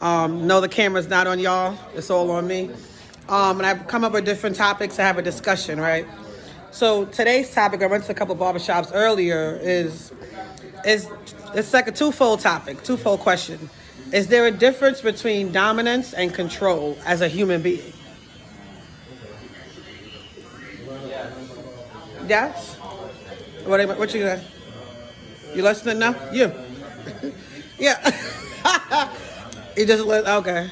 No, the camera's not on y'all. It's all on me. And I've come up with different topics to have a discussion, right? So today's topic, I went to a couple of barbershops earlier, is it's like a twofold topic, twofold question. Is there a difference between dominance and control as a human being? Yes? What you got? You listening now? You? Yeah. You just okay.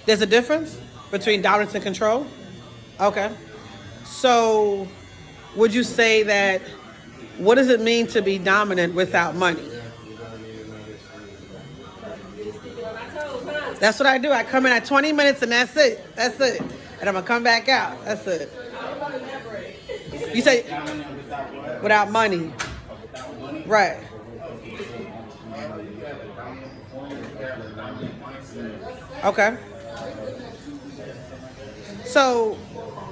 There's a difference between dominance and control? Okay. So would you say that, what does it mean to be dominant without money? That's what I do. I come in at 20 minutes and that's it. That's it. And I'm going to come back out. That's it. You say without money. Right. Okay. So,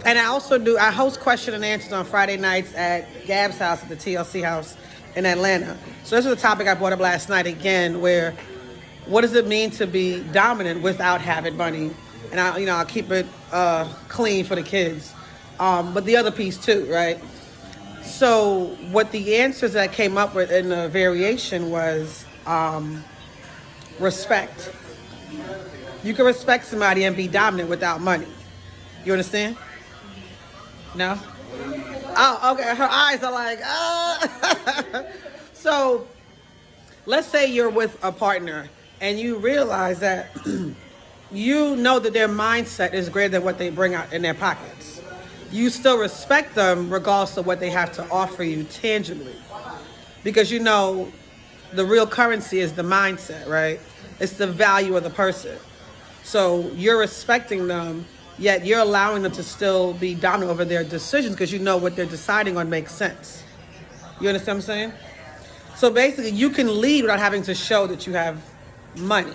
and I host question and answers on Friday nights at Gab's house at the TLC house in Atlanta. So this is a topic I brought up last night again, where what does it mean to be dominant without having money? And I'll keep it clean for the kids. But the other piece too, right? So what the answers that I came up with in the variation was respect. You can respect somebody and be dominant without money. You understand? No? Oh, okay. Her eyes are like, So, let's say you're with a partner and you realize that you know that their mindset is greater than what they bring out in their pockets. You still respect them regardless of what they have to offer you tangibly. Because you know the real currency is the mindset, right? It's the value of the person. So you're respecting them, yet you're allowing them to still be dominant over their decisions because you know what they're deciding on makes sense. You understand what I'm saying? So basically, you can lead without having to show that you have money.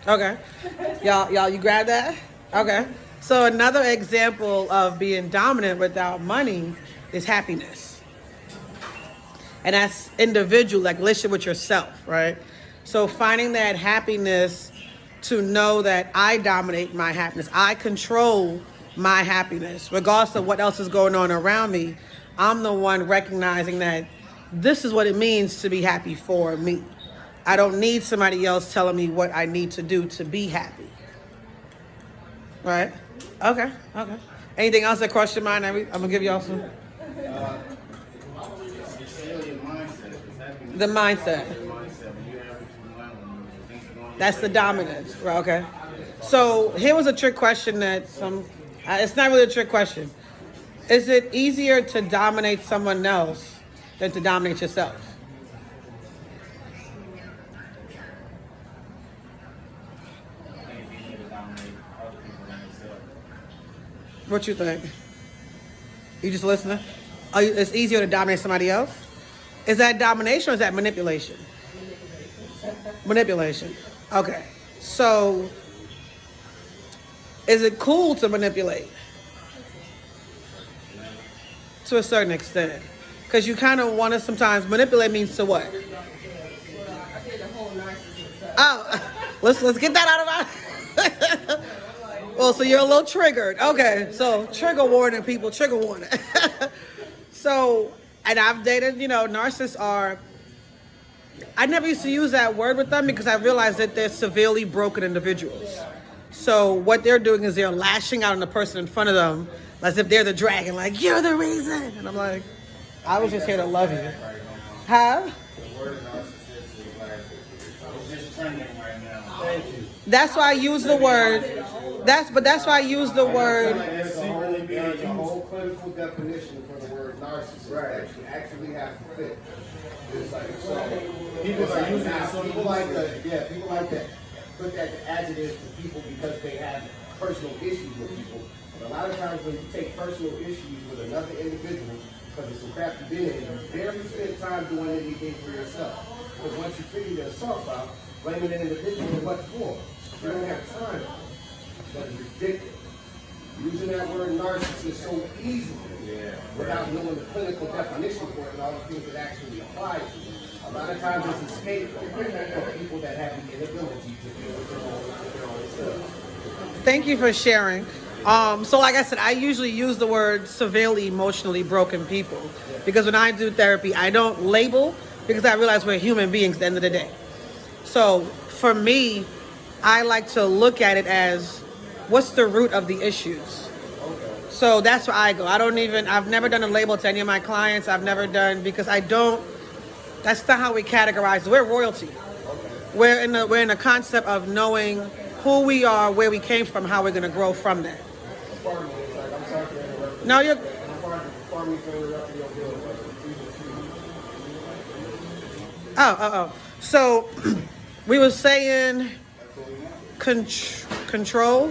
Okay. Y'all, you grab that? Okay. So another example of being dominant without money is happiness. And that's individual, like relationship with yourself, right? So finding that happiness to know that I dominate my happiness. I control my happiness. Regardless of what else is going on around me, I'm the one recognizing that this is what it means to be happy for me. I don't need somebody else telling me what I need to do to be happy. Right? Okay. Anything else that crossed your mind? I'm going to give y'all some. The mindset. That's the dominance. Right, okay. So here was a trick question that it's not really a trick question. Is it easier to dominate someone else than to dominate yourself? What you think? You just listening? It's easier to dominate somebody else? Is that domination or is that manipulation? Manipulation. Okay. So, is it cool to manipulate? To a certain extent. Because you kind of want to sometimes manipulate means to what? Oh, let's get that out of our... Well, so you're a little triggered. Okay, so trigger warning, people, trigger warning. So, and I've dated, narcissists are... I never used to use that word with them because I realized that they're severely broken individuals. So what they're doing is they're lashing out on the person in front of them as if they're the dragon, like, you're the reason. And I'm like, I was just here to love you. Huh? That's why I use the word. That's why I use the word. There's a whole clinical definition for the word narcissist that you actually have to fit. It's like, so people are using it. So people like that put that adjective to people because they have personal issues with people. But a lot of times when you take personal issues with another individual, because it's some crap you've been in, you barely spend time doing anything for yourself. Because once you figure yourself out, blaming an individual in what form? You don't have time. That is ridiculous. Using that word narcissist so easily without knowing the clinical definition for it and all the things that actually apply to it. A A lot of times it's escape for people that have the inability to deal with their own self. Thank you for sharing. So like I said, I usually use the word severely emotionally broken people because when I do therapy, I don't label because I realize we're human beings at the end of the day. So for me, I like to look at it as what's the root of the issues. So that's where I go. I've never done a label to any of my clients. I've never done, because that's not how we categorize. We're royalty. We're in the concept of knowing who we are, where we came from, how we're going to grow from that. Pardon me, I'm sorry for interrupting. No, you're... Pardon me for interrupting your bill. Oh. So we were saying control.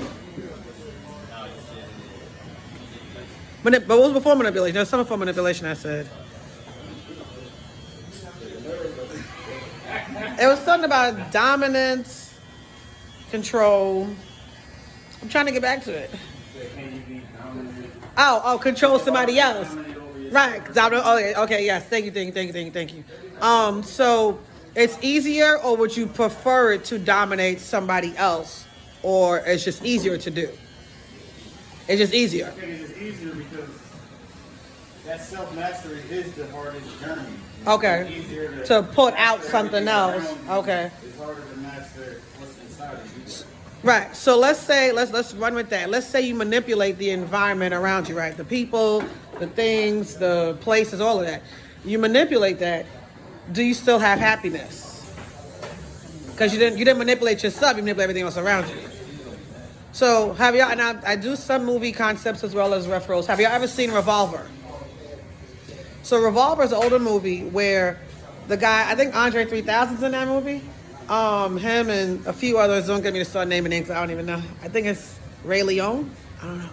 But what was before manipulation? There was something before manipulation I said. It was something about dominance, control. I'm trying to get back to it. Oh, control somebody else. Right. Okay, yes. Thank you. So it's easier, or would you prefer it to dominate somebody else? Or it's just easier to do? It's just easier. I think it's just easier because that self-mastery is the hardest journey. Okay. It's easier To put out master something everything else. around you. Okay. It's harder to master what's inside of you. Right. So let's run with that. Let's say you manipulate the environment around you, right? The people, the things, the places, all of that. You manipulate that. Do you still have happiness? Because you didn't manipulate yourself, you manipulate everything else around you. So have y'all, and I do some movie concepts as well as referrals. Have y'all ever seen Revolver? So Revolver is an older movie where the guy, I think Andre 3000's in that movie. Him and a few others, don't get me to start naming names, I don't even know. I think it's Ray Leone. I don't know.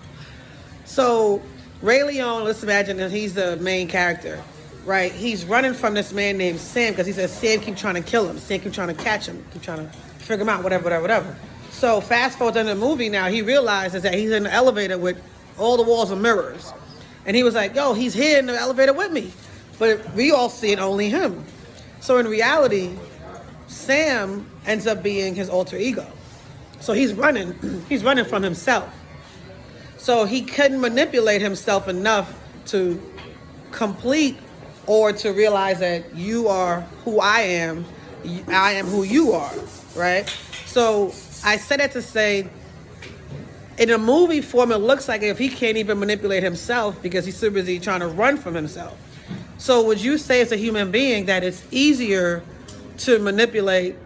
So Ray Leone, let's imagine that he's the main character, right? He's running from this man named Sam because he says Sam keep trying to kill him. Sam keep trying to catch him, keep trying to figure him out, whatever. So fast forward in the movie now, he realizes that he's in the elevator with all the walls are mirrors. And he was like, yo, he's here in the elevator with me. But we all see it, only him. So in reality, Sam ends up being his alter ego. So he's running from himself. So he couldn't manipulate himself enough to complete or to realize that you are who I am who you are, right? So I said that to say, in a movie form, it looks like if he can't even manipulate himself because he's so busy trying to run from himself. So would you say as a human being that it's easier to manipulate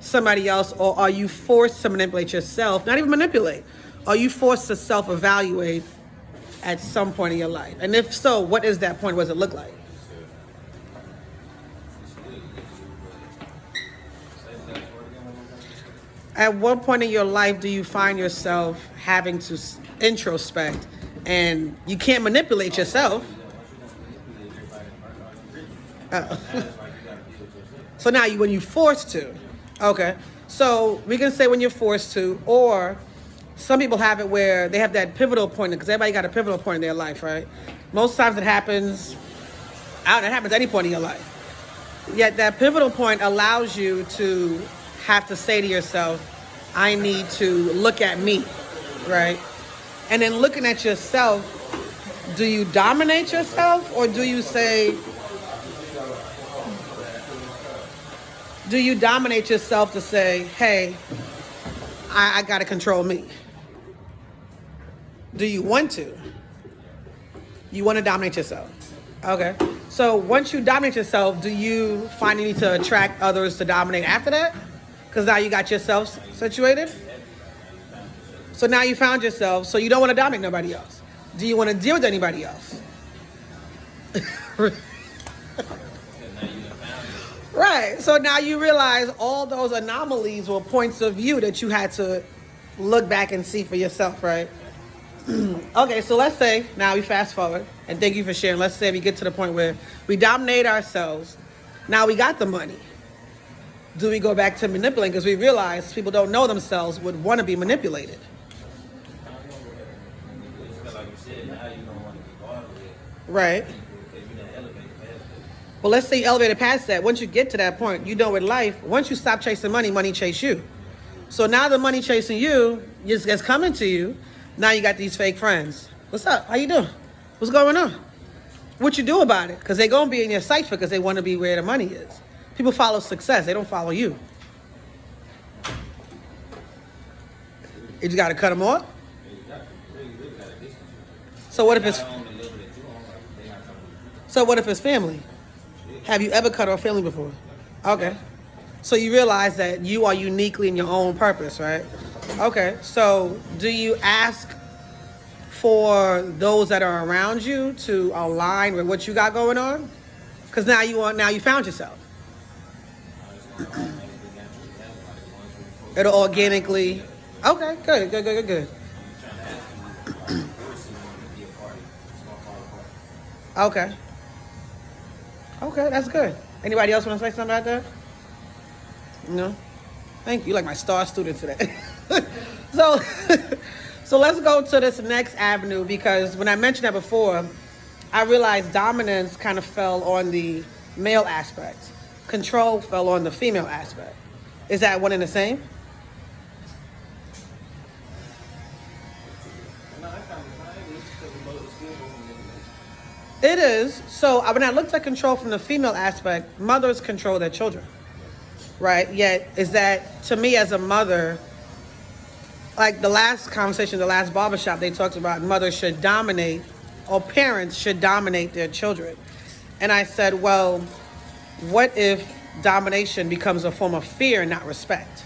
somebody else, or are you forced to manipulate yourself? Not even manipulate. Are you forced to self-evaluate at some point in your life? And if so, what is that point? What does it look like? At what point in your life do you find yourself having to introspect and you can't manipulate yourself? So now when you're forced to. Okay. So we can say when you're forced to, or some people have it where they have that pivotal point, because everybody got a pivotal point in their life, right? Most times it happens, it happens at any point in your life. Yet that pivotal point allows you to have to say to yourself, I need to look at me, right? And then looking at yourself, do you dominate yourself, or do you dominate yourself to say, hey, I gotta control me? Do you want to? You want to dominate yourself. Okay. So once you dominate yourself, do you find you need to attract others to dominate after that? Because now you got yourself situated. So now you found yourself, so you don't want to dominate nobody else. Do you want to deal with anybody else? Right. So now you realize all those anomalies were points of view that you had to look back and see for yourself, right? Okay, so let's say, now we fast forward, and thank you for sharing. Let's say we get to the point where we dominate ourselves. Now we got the money. Do we go back to manipulating? Because we realize people don't know themselves, would want to be manipulated. Right. Well, let's say you elevated past that. Once you get to that point, you know with life, once you stop chasing money, money chase you. So now the money chasing you is coming to you. Now you got these fake friends. What's up? How you doing? What's going on? What you do about it? Because they're going to be in your cipher because they want to be where the money is. People follow success. They don't follow you. You just got to cut them off. So what if it's family? Have you ever cut off family before? Okay. So you realize that you are uniquely in your own purpose, right? Okay. So do you ask for those that are around you to align with what you got going on? Because now you found yourself. It'll organically. Okay. Good. Okay. Okay, that's good. Anybody else want to say something about that? No? Thank you. You're like my star student today. So let's go to this next avenue, because when I mentioned that before, I realized dominance kind of fell on the male aspect. Control fell on the female aspect. Is that one and the same? It is. So when I looked at control from the female aspect, mothers control their children, right? Yet is that, to me as a mother, like the last conversation, the last barbershop, they talked about mothers should dominate, or parents should dominate their children. And I said, well, what if domination becomes a form of fear and not respect?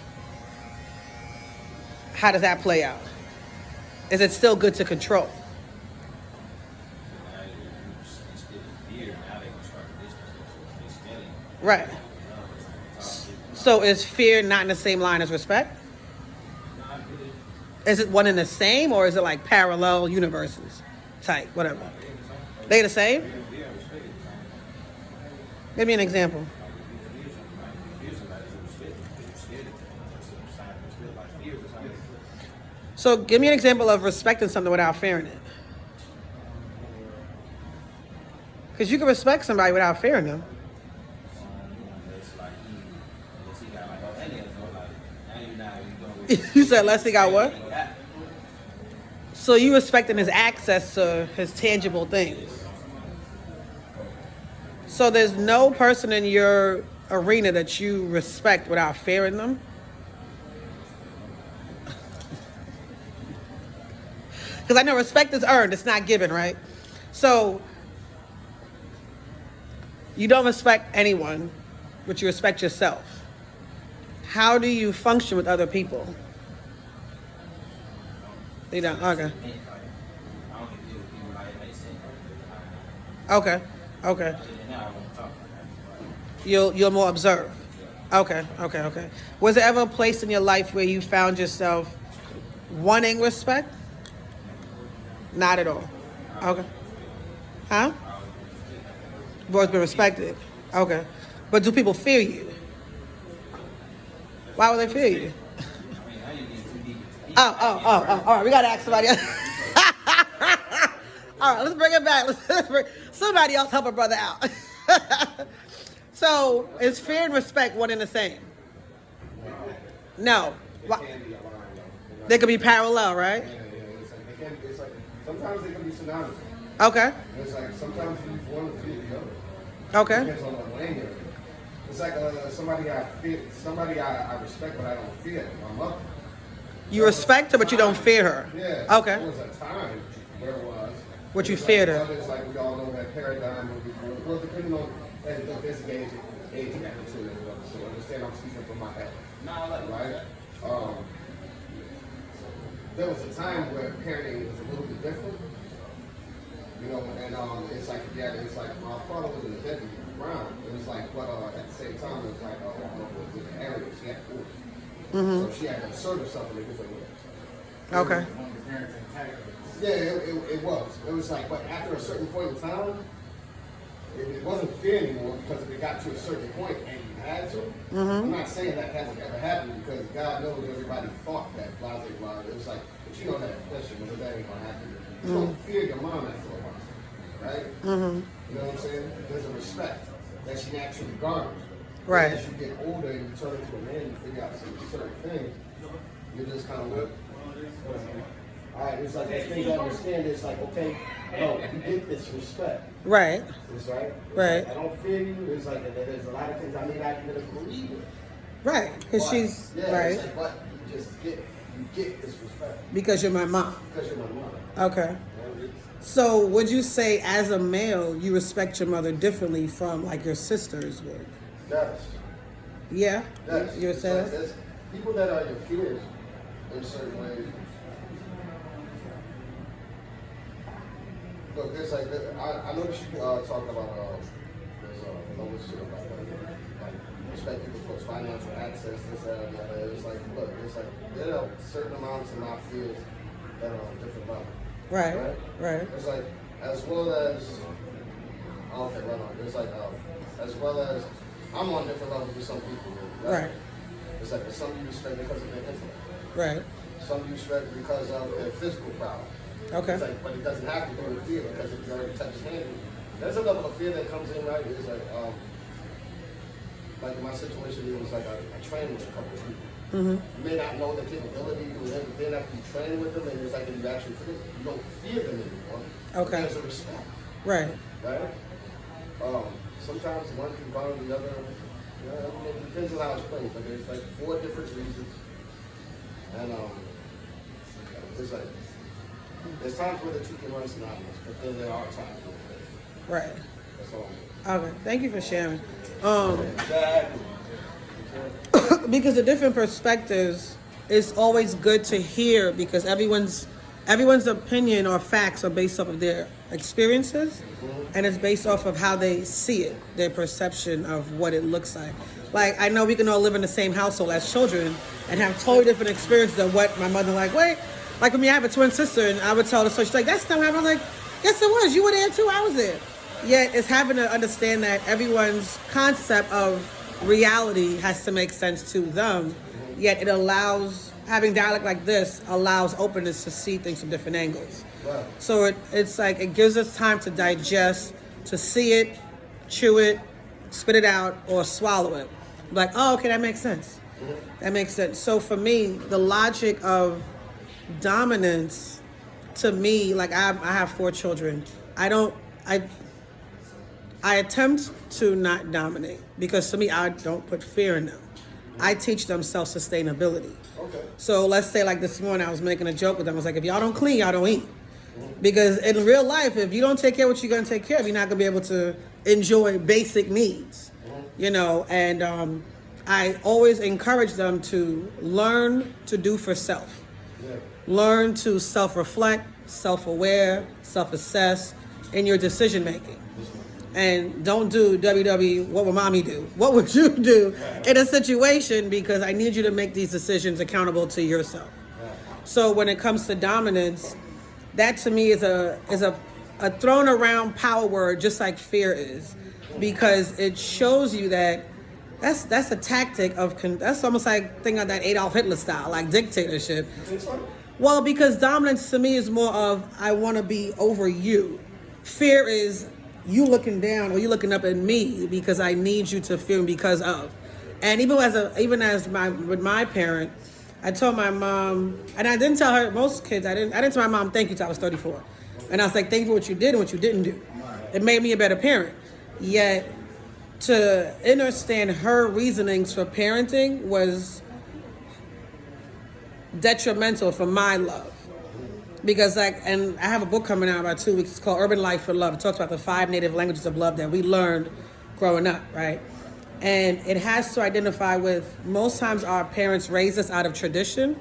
How does that play out? Is it still good to control? Right. So is fear not in the same line as respect? Is it one and the same, or is it like parallel universes type, whatever? They the same? Give me an example. So give me an example of respecting something without fearing it. Because you can respect somebody without fearing them. You said Leslie got what? So you respecting his access to his tangible things. So there's no person in your arena that you respect without fearing them? Because I know respect is earned, it's not given, right? So you don't respect anyone, but you respect yourself. How do you function with other people? You don't? Okay. You'll more observe. Okay. Was there ever a place in your life where you found yourself wanting respect? Not at all. Okay. Huh? You've always been respected. Okay. But do people fear you? Why would they fear you? Oh. All right, we got to ask somebody else. All right, let's bring it back. Somebody else help a brother out. So, is fear and respect one and the same? No. They could be parallel, right? It's like sometimes they can be synonymous. Okay. It's like sometimes you want to fear the other. Okay. Depends on what lane you're in. It's like somebody I respect, but I don't fear. My mother. You respect her, but you don't fear her. Yeah. Okay. There was a time where it was. What you feared her. It's like we all know that paradigm. Well, depending on this age gap to it. So understand, I'm speaking from my head. Right. There was a time where parenting was a little bit different. You know, and it's like my father was in a deadbeat around. It was like, but at the same time, it was like, it was an area she had to do. So she had to assert herself in a different way. Okay. Yeah, it was. It was like, but after a certain point in time, it wasn't fear anymore, because if it got to a certain point and you had to, I'm not saying that hasn't ever happened, because God knows everybody thought that blah. It was like, but you know that question, but that ain't gonna happen. You don't fear your mom after a while, right? You know what I'm saying? There's a respect. that she naturally garners. Right. As you get older and you turn into a man, you figure out some certain things. You're just kind of like, all right, it's like the things I understand. It's like, okay, no, you get this respect. Right. It's right. Right. Like, I don't fear you. It's like there's a lot of things I may not even agree with. Right. Because she's right. It's like, but you just get this respect because you're my mom. because you're my mom. Okay. So would you say, as a male, you respect your mother differently from like your sisters would? Yes. Yeah. Yes. You would It's say like, that? there's people that are your peers in certain ways. Look, there's like I know that you talking about there's another shit about like respect people towards financial access, this, that, and the other. It's like, look, it's like there are certain amounts of my peers that are on different levels. Right. It's like, as well as, okay, right on. It's like, as well as, I'm on different levels with some people. Right. It's like, some you respect because of their intellect. Right. Some you respect because of their physical power. Okay. It's like, but it doesn't have to do with fear, because if you already touch his hand, there's a level of fear that comes in, right? It's like in my situation, it was like I trained with a couple of people. Mm-hmm. You may not know the capability, but then after you train with them, and it's like you actually you don't fear them anymore. Okay. There's a respect, Right. right? Sometimes one can bother the other. You know, I mean, it depends on how it's played, but there's like 4 different reasons, and it's like there's times where the two can run synonymous, but then there are times where Right. that's all. Okay. Thank you for sharing. Exactly. Because the different perspectives is always good to hear, because everyone's opinion or facts are based off of their experiences, and it's based off of how they see it, their perception of what it looks like. Like, I know we can all live in the same household as children and have totally different experiences of what my mother like. Wait, like when I have a twin sister, and I would tell her, so she's like, "That's not what happened." I'm like, "Yes, it was. You were there too. I was there." Yet it's having to understand that everyone's concept of reality has to make sense to them. Yet it allows, having dialogue like this allows openness to see things from different angles. Right. So it's like it gives us time to digest, to see it, chew it, spit it out, or swallow it. Like, oh, okay, that makes sense. That makes sense. So for me, the logic of dominance, to me, like I have 4 children. I attempt to not dominate, because to me, I don't put fear in them. I teach them self-sustainability. Okay. So let's say like this morning, I was making a joke with them. I was like, if y'all don't clean, y'all don't eat. Because in real life, if you don't take care of what you're going to take care of, you're not going to be able to enjoy basic needs. You know, and I always encourage them to learn to do for self. Yeah. Learn to self-reflect, self-aware, self-assess in your decision making. And don't do what would mommy do? What would you do in a situation? Because I need you to make these decisions accountable to yourself. So when it comes to dominance, that to me is a thrown around power word, just like fear is, because it shows you that that's a tactic of that's almost like think of that Adolf Hitler style, like dictatorship. Well, because dominance to me is more of I want to be over you. Fear is you looking down or you looking up at me because I need you to feel because of. And with my parent, I told my mom, and I didn't tell her, most kids, I didn't tell my mom thank you till I was 34. And I was like, thank you for what you did and what you didn't do. It made me a better parent. Yet to understand her reasonings for parenting was detrimental for my love. Because and I have a book coming out in about 2 weeks. It's called Urban Life for Love. It talks about the 5 native languages of love that we learned growing up, right? And it has to identify with, most times our parents raise us out of tradition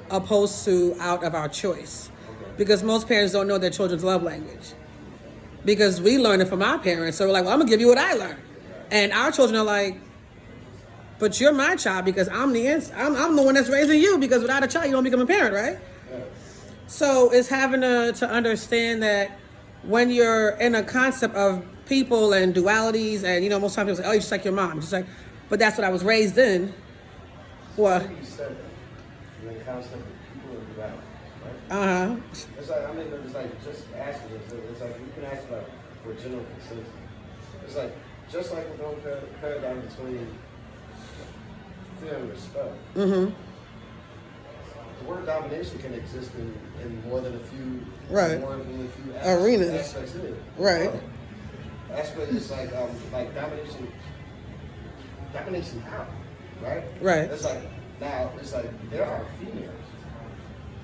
opposed to out of our choice. Because most parents don't know their children's love language. Because we learned it from our parents. So we're like, well, I'm going to give you what I learned. And our children are like, but you're my child because I'm the one that's raising you, because without a child, you don't become a parent, right? So it's having to understand that when you're in a concept of people and dualities, and most times people say, oh, you're just like your mom. Just like, but that's what I was raised in. What? You said the concept of people and duality, right? Uh-huh. It's like, it's like just asking. It's like you can ask about for general consensus. It's like just like with the paradigm between fear and respect. Mm-hmm. The word domination can exist in more than a few Right. more than a few Arenas. aspects of it. Right. Aspect is like domination. Domination how? Right? Right. It's like now it's like there are females.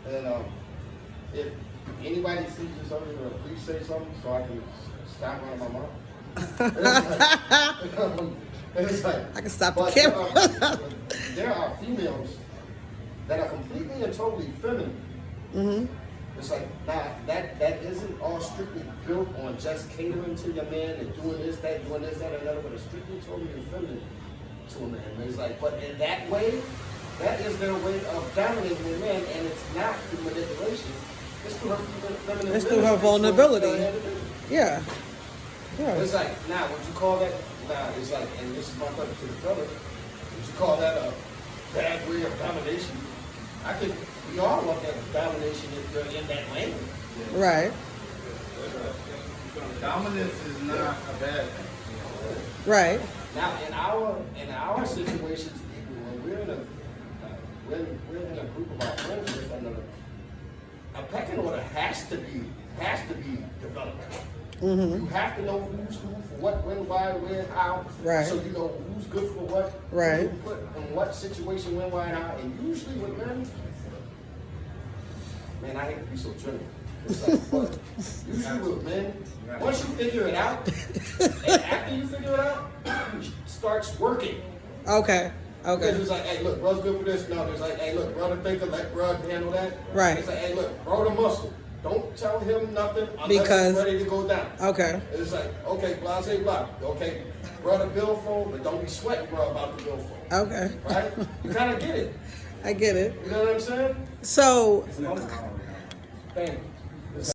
And if anybody sees you something, please say something so I can stop running my mouth. It's like, I can stop the but camera. there are females that are completely and totally feminine. Mm-hmm. It's like that isn't all strictly built on just catering to your man and doing this, that, and another, but it's strictly totally feminine to a man. And it's like, but in that way, that is their way of dominating a man, and it's not through manipulation. It's through her feminine. It's through her vulnerability. Yeah. It's like, now, would you call that, it's like, and this is my question to the brother, would you call that a bad way of domination? I think we all want that domination if you're in that lane. Right. Dominance is not a bad thing. Right. Now, in our situations, when we're in a group of our friends with another, a pecking order has to be developed. Mm-hmm. You have to know who's who, for what, when, why, where, how. Right. So you know who's good for what. Right. Who put in what situation, when, why, and how. And usually with men, man, I hate to be so general. It's like, but usually with men, once you figure it out, and after you figure it out, it starts working. Okay. Because Okay. it's like, hey, look, bro's good for this. No, it's like, hey, look, brother thinker, let bro handle that. Right. It's like, hey, look, bro the muscle. Don't tell him nothing unless Because- he's ready to go down. Okay. It's like, okay, blase blah. Okay, brother billfold, but don't be sweating, bro, about the billfold. Okay. Right? You kind of get it. I get it. You know what I'm saying? So, Thank you.